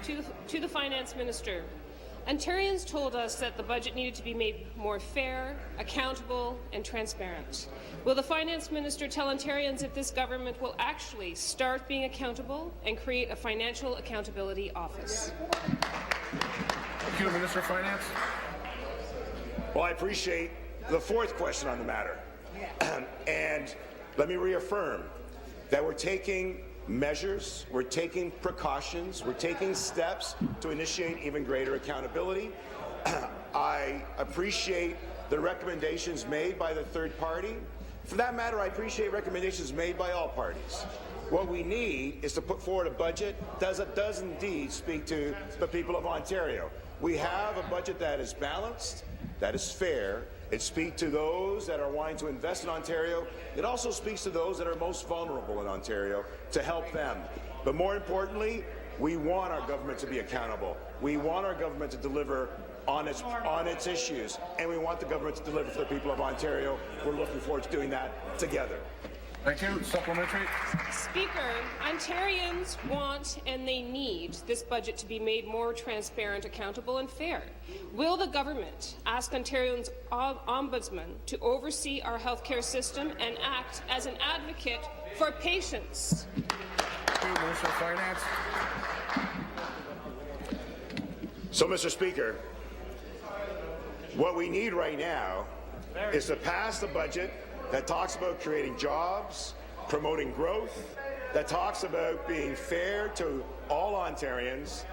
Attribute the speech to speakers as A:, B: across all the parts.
A: To the Finance Minister. Ontarians told us that the budget needed to be made more fair, accountable and transparent. Will the Finance Minister tell Ontarians if this government will actually start being accountable and create a financial accountability office?
B: Thank you, Minister of Finance.
C: Well, I appreciate the fourth question on the matter. And let me reaffirm that we're taking measures, we're taking precautions, we're taking steps to initiate even greater accountability. I appreciate the recommendations made by the third party. For that matter, I appreciate recommendations made by all parties. What we need is to put forward a budget that does indeed speak to the people of Ontario. We have a budget that is balanced, that is fair. It speaks to those that are wanting to invest in Ontario. It also speaks to those that are most vulnerable in Ontario to help them. But more importantly, we want our government to be accountable. We want our government to deliver on its issues, and we want the government to deliver for the people of Ontario. We're looking forward to doing that together.
B: Thank you. Supplementary.
A: Speaker, Ontarians want and they need this budget to be made more transparent, accountable and fair. Will the government ask Ontarians' ombudsman to oversee our healthcare system and act as an advocate for patients?
B: Thank you, Minister of Finance.
C: So, Mr. Speaker, what we need right now is to pass the budget that talks about creating jobs, promoting growth, that talks about being fair to all Ontarians,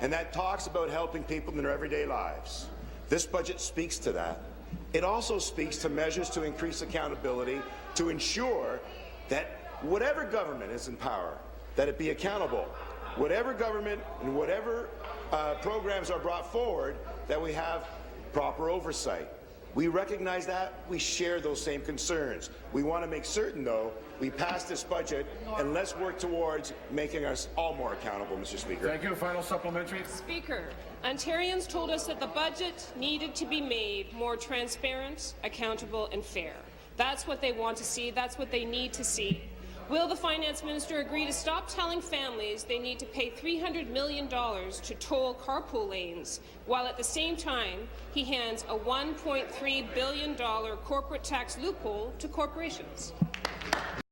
C: and that talks about helping people in their everyday lives. This budget speaks to that. It also speaks to measures to increase accountability, to ensure that whatever government is in power, that it be accountable. Whatever government and whatever programs are brought forward, that we have proper oversight. We recognize that. We share those same concerns. We want to make certain, though, we pass this budget, and let's work towards making us all more accountable, Mr. Speaker.
B: Thank you. Final supplementary.
A: Speaker, Ontarians told us that the budget needed to be made more transparent, accountable and fair. That's what they want to see. That's what they need to see. Will the Finance Minister agree to stop telling families they need to pay $300 million to toll carpool lanes, while at the same time he hands a $1.3 billion corporate tax loophole to corporations?